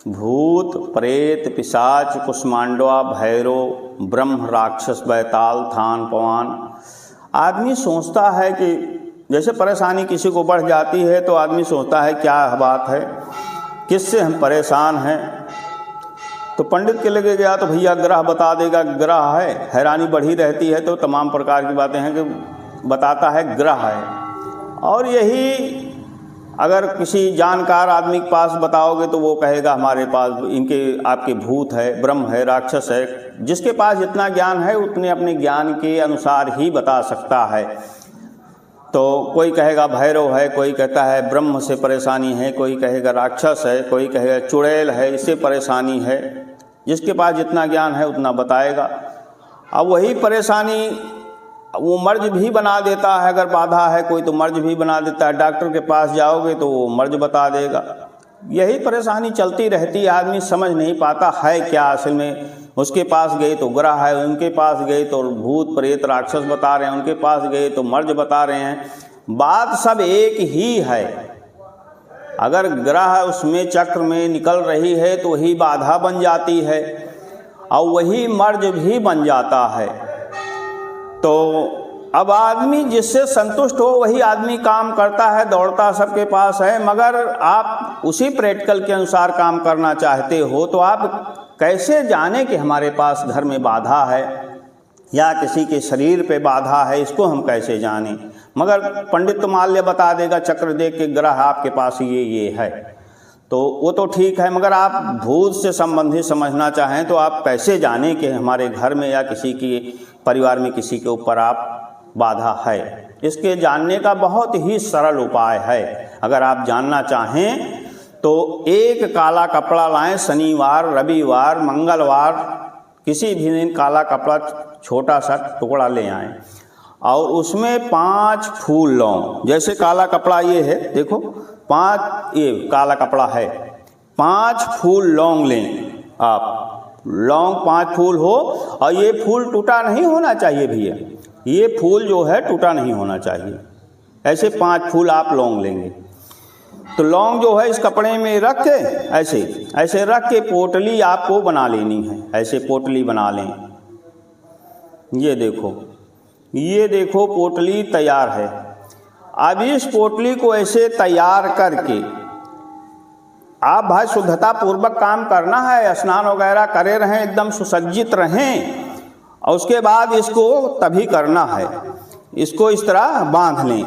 भूत प्रेत पिशाच कुष्मांडवा भैरव ब्रह्म राक्षस बैताल थान पवान। आदमी सोचता है कि जैसे परेशानी किसी को बढ़ जाती है तो आदमी सोचता है क्या बात है, किससे हम परेशान हैं। तो पंडित के लगे गया तो भैया ग्रह बता देगा, ग्रह है। हैरानी बढ़ी रहती है तो तमाम प्रकार की बातें हैं कि बताता है ग्रह है। और यही अगर किसी जानकार आदमी के पास बताओगे तो वो कहेगा हमारे पास इनके आपके भूत है, ब्रह्म है, राक्षस है। जिसके पास जितना ज्ञान है उतने अपने ज्ञान के अनुसार ही बता सकता है। तो कोई कहेगा भैरव है, कोई कहता है ब्रह्म से परेशानी है, कोई कहेगा राक्षस है, कोई कहेगा चुड़ैल है, इससे परेशानी है। जिसके पास जितना ज्ञान है उतना बताएगा। अब वही परेशानी वो मर्ज भी बना देता है। अगर बाधा है कोई तो मर्ज भी बना देता है। डॉक्टर के पास जाओगे तो वो मर्ज बता देगा। यही परेशानी चलती रहती है। आदमी समझ नहीं पाता है क्या असल में। उसके पास गए तो ग्रह है, उनके पास गए तो भूत प्रेत राक्षस बता रहे हैं, उनके पास गए तो मर्ज बता रहे हैं। बात सब एक ही है। अगर ग्रह उसमें चक्र में निकल रही है तो वही बाधा बन जाती है और वही मर्ज भी बन जाता है। तो अब आदमी जिससे संतुष्ट हो वही आदमी काम करता है, दौड़ता सबके पास है। मगर आप उसी प्रैक्टिकल के अनुसार काम करना चाहते हो तो आप कैसे जाने कि हमारे पास घर में बाधा है या किसी के शरीर पे बाधा है, इसको हम कैसे जानें। मगर पंडित तो माल्य बता देगा, चक्र देख के ग्रह आपके पास ये है, तो वो तो ठीक है। मगर आप भूत से संबंधित समझना चाहें तो आप कैसे जानें कि हमारे घर में या किसी की परिवार में किसी के ऊपर आप बाधा है। इसके जानने का बहुत ही सरल उपाय है। अगर आप जानना चाहें तो एक काला कपड़ा लाएं। शनिवार, रविवार, मंगलवार किसी भी दिन काला कपड़ा छोटा सा टुकड़ा ले आएं और उसमें 5 फूल लौंग। जैसे काला कपड़ा ये है, देखो 5 ये काला कपड़ा है, 5 फूल लौंग लें आप। लौंग 5 फूल हो और ये फूल टूटा नहीं होना चाहिए भैया। ये फूल जो है टूटा नहीं होना चाहिए। ऐसे 5 फूल आप लौंग लेंगे तो लौंग जो है इस कपड़े में रख के ऐसे रख के पोटली आपको बना लेनी है। ऐसे पोटली बना लें। ये देखो पोटली तैयार है। अब इस पोटली को ऐसे तैयार करके आप भाई शुद्धता पूर्वक काम करना है। स्नान वगैरह करे रहें, एकदम सुसज्जित रहें और उसके बाद इसको तभी करना है। इसको इस तरह बांध लें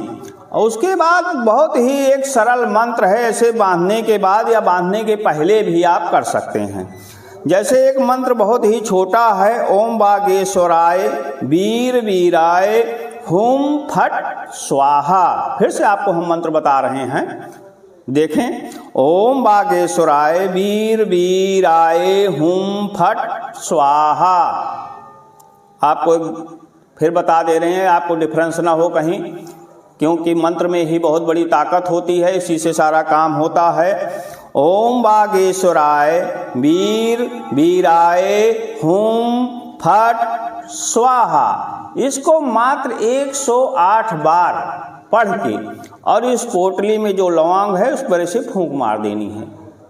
और उसके बाद बहुत ही एक सरल मंत्र है। ऐसे बांधने के बाद या बांधने के पहले भी आप कर सकते हैं। जैसे एक मंत्र बहुत ही छोटा है, ओम बागेश्वराय वीर वीराय हुम फट स्वाहा। फिर से आपको हम मंत्र बता रहे हैं, देखें। ओम बागेश्वराय वीर वीराय हुम फट स्वाहा। आपको फिर बता दे रहे हैं, आपको डिफरेंस ना हो कहीं, क्योंकि मंत्र में ही बहुत बड़ी ताकत होती है, इसी से सारा काम होता है। ओम बागेश्वराय वीर वीराय हुम फट स्वाहा। इसको मात्र 108 बार पढ़ के और इस पोटली में जो लौंग है उस पर से फूंक मार देनी है।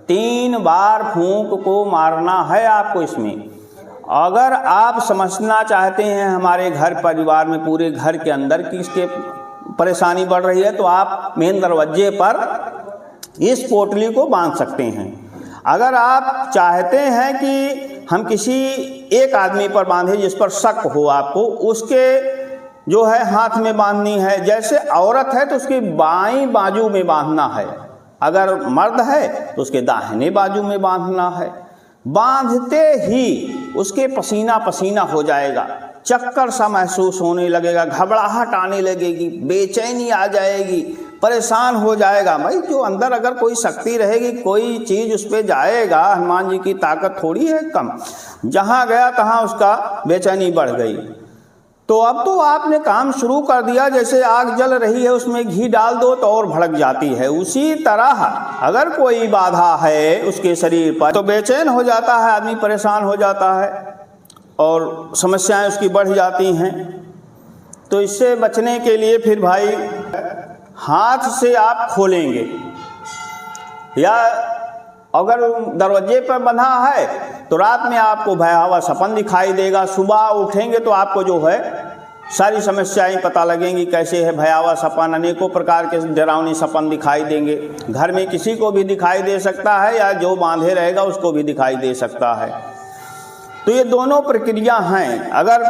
3 बार फूंक को मारना है आपको इसमें। अगर आप समझना चाहते हैं हमारे घर परिवार में पूरे घर के अंदर किसके परेशानी बढ़ रही है तो आप मेन दरवाजे पर इस पोटली को बांध सकते हैं। अगर आप चाहते हैं कि हम किसी एक आदमी पर बांधे जिस पर शक हो आपको, उसके जो है हाथ में बांधनी है। जैसे औरत है तो उसकी बाईं बाजू में बांधना है, अगर मर्द है तो उसके दाहिने बाजू में बांधना है। बांधते ही उसके पसीना पसीना हो जाएगा, चक्कर सा महसूस होने लगेगा, घबराहट आने लगेगी, बेचैनी आ जाएगी, परेशान हो जाएगा। भाई जो अंदर अगर कोई शक्ति रहेगी, कोई चीज़ उस पर जाएगा, हनुमान जी की ताकत थोड़ी है कम। जहाँ गया तहाँ उसका बेचैनी बढ़ गई। तो अब तो आपने काम शुरू कर दिया। जैसे आग जल रही है उसमें घी डाल दो तो और भड़क जाती है। उसी तरह अगर कोई बाधा है उसके शरीर पर तो बेचैन हो जाता है आदमी, परेशान हो जाता है और समस्याएं उसकी बढ़ जाती हैं। तो इससे बचने के लिए फिर भाई हाथ से आप खोलेंगे या अगर दरवाजे पर बंधा है तो रात में आपको भयावह सपन दिखाई देगा, सुबह उठेंगे तो आपको जो है सारी समस्याएं पता लगेंगी कैसे है भयावह सपन, अनेकों प्रकार के डरावनी सपन दिखाई देंगे। घर में किसी को भी दिखाई दे सकता है या जो बांधे रहेगा उसको भी दिखाई दे सकता है। तो ये दोनों प्रक्रिया हैं। अगर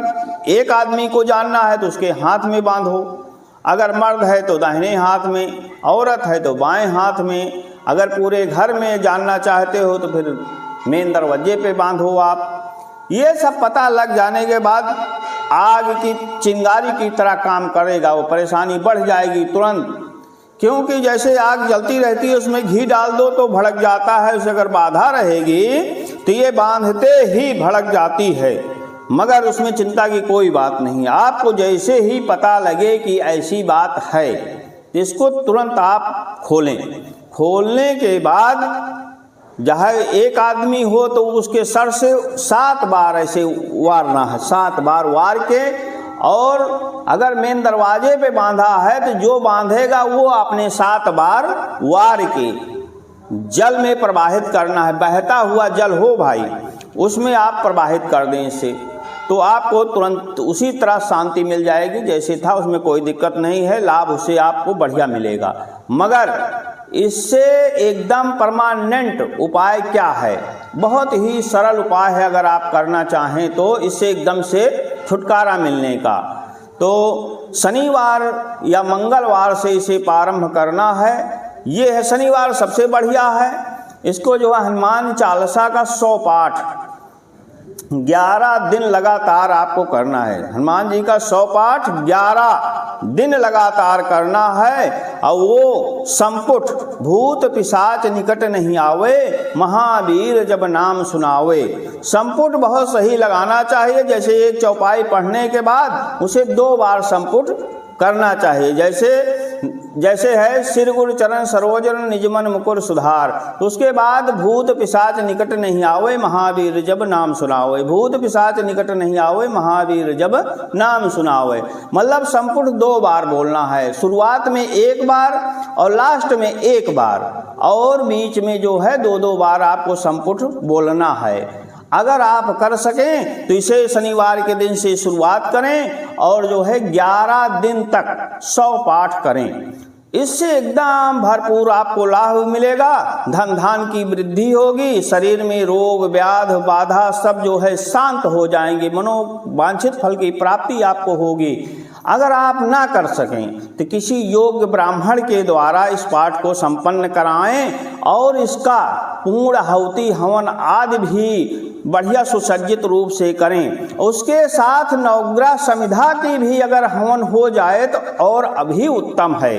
एक आदमी को जानना है तो उसके हाथ में बांधो, अगर मर्द है तो दाहिने हाथ में, औरत है तो बाएं हाथ में, अगर पूरे घर में जानना चाहते हो तो फिर मेन दरवाजे पे बांधो आप। ये सब पता लग जाने के बाद आग की चिंगारी की तरह काम करेगा, वो परेशानी बढ़ जाएगी तुरंत, क्योंकि जैसे आग जलती रहती है उसमें घी डाल दो तो भड़क जाता है, उसे अगर बाधा रहेगी तो ये बांधते ही भड़क जाती है। मगर उसमें चिंता की कोई बात नहीं, आपको जैसे ही पता लगे कि ऐसी बात है इसको तुरंत आप खोलें। खोलने के बाद चाहे एक आदमी हो तो उसके सर से 7 बार ऐसे वारना है, 7 बार वार के, और अगर मेन दरवाजे पे बांधा है तो जो बांधेगा वो अपने 7 बार वार के जल में प्रवाहित करना है। बहता हुआ जल हो भाई, उसमें आप प्रवाहित कर दें इसे, तो आपको तुरंत उसी तरह शांति मिल जाएगी जैसे था, उसमें कोई दिक्कत नहीं है, लाभ उससे आपको बढ़िया मिलेगा। मगर इससे एकदम परमानेंट उपाय क्या है? बहुत ही सरल उपाय है, अगर आप करना चाहें तो इससे एकदम से छुटकारा मिलने का। तो शनिवार या मंगलवार से इसे प्रारंभ करना है। ये है शनिवार सबसे बढ़िया है। इसको जो है हनुमान चालीसा का 100 पाठ 11 दिन लगातार आपको करना है। हनुमान जी का 100 पाठ 11 दिन लगातार करना है। और वो संपुट भूत पिशाच निकट नहीं आवे, महावीर जब नाम सुनावे। संपुट बहुत सही लगाना चाहिए, जैसे एक चौपाई पढ़ने के बाद उसे 2 बार संपुट करना चाहिए। जैसे है सिर गुरु चरण सरोजन निजमन मुकुर सुधार, तो उसके बाद भूत पिशाच निकट नहीं आवे, महावीर जब नाम सुनावे। भूत पिशाच निकट नहीं आवे, महावीर जब नाम सुनावे। मतलब संपुट 2 बार बोलना है, शुरुआत में 1 बार और लास्ट में 1 बार, और बीच में जो है 2-2 बार आपको संपुट बोलना है। अगर आप कर सकें तो इसे शनिवार के दिन से शुरुआत करें और जो है 11 दिन तक 100 पाठ करें। इससे एकदम भरपूर आपको लाभ मिलेगा, धन धान की वृद्धि होगी, शरीर में रोग व्याध बाधा सब जो है शांत हो जाएंगे, मनोवांछित फल की प्राप्ति आपको होगी। अगर आप ना कर सकें तो किसी योग्य ब्राह्मण के द्वारा इस पाठ को संपन्न कराएं और इसका पूर्ण आहुति हवन आदि भी बढ़िया सुसज्जित रूप से करें। उसके साथ नवग्रह समिधा की भी अगर हवन हो जाए तो और अभी उत्तम है।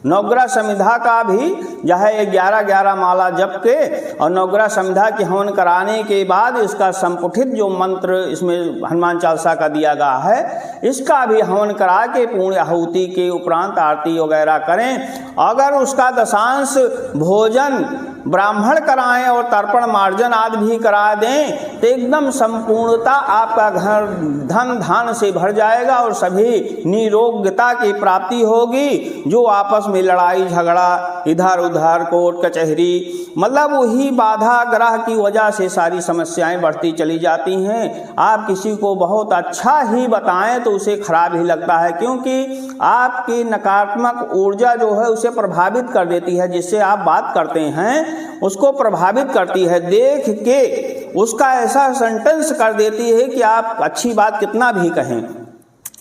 नवग्रह समिधा का भी जो है 11-11 माला जप के और नवग्रह समिधा की हवन कराने के बाद इसका संपुटित जो मंत्र इसमें हनुमान चालीसा का दिया गया है, इसका भी हवन करा के पूर्ण आहुति के उपरांत आरती वगैरह करें। अगर उसका दशांश भोजन ब्राह्मण कराएं और तर्पण मार्जन आदि भी करा दें तो एकदम संपूर्णता आपका घर धन धान से भर जाएगा और सभी निरोग्यता की प्राप्ति होगी। जो आपस में लड़ाई झगड़ा इधर उधर कोर्ट कचहरी मतलब वही बाधा ग्रह की वजह से सारी समस्याएं बढ़ती चली जाती हैं। आप किसी को बहुत अच्छा ही बताएं तो उसे खराब ही लगता है, क्योंकि आपकी नकारात्मक ऊर्जा जो है उसे प्रभावित कर देती है। जिससे आप बात करते हैं उसको प्रभावित करती है, देख के उसका ऐसा सेंटेंस कर देती है कि आप अच्छी बात कितना भी कहें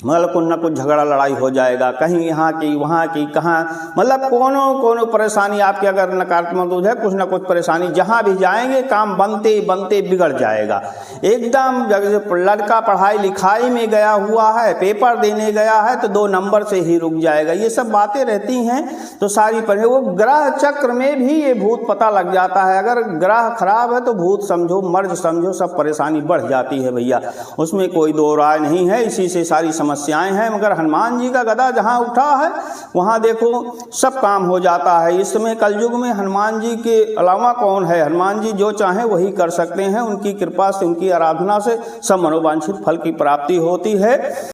मतलब कुछ न कुछ झगड़ा लड़ाई हो जाएगा, कहीं यहाँ की वहाँ की कहाँ, मतलब कोनो परेशानी आपकी अगर नकारात्मक है कुछ न कुछ परेशानी, जहाँ भी जाएंगे काम बनते बनते बिगड़ जाएगा एकदम। जैसे लड़का पढ़ाई लिखाई में गया हुआ है, पेपर देने गया है तो 2 नंबर से ही रुक जाएगा, ये सब बातें रहती हैं। तो सारी पर वो ग्रह चक्र में भी ये भूत पता लग जाता है। अगर ग्रह खराब है तो भूत समझो, मर्ज समझो, सब परेशानी बढ़ जाती है भैया, उसमें कोई 2 राय नहीं है। इसी से सारी समस्याएं हैं। मगर हनुमान जी का गदा जहां उठा है वहां देखो सब काम हो जाता है। इस समय कलयुग में हनुमान जी के अलावा कौन है? हनुमान जी जो चाहें वही कर सकते हैं। उनकी कृपा से, उनकी आराधना से सब मनोवांछित फल की प्राप्ति होती है।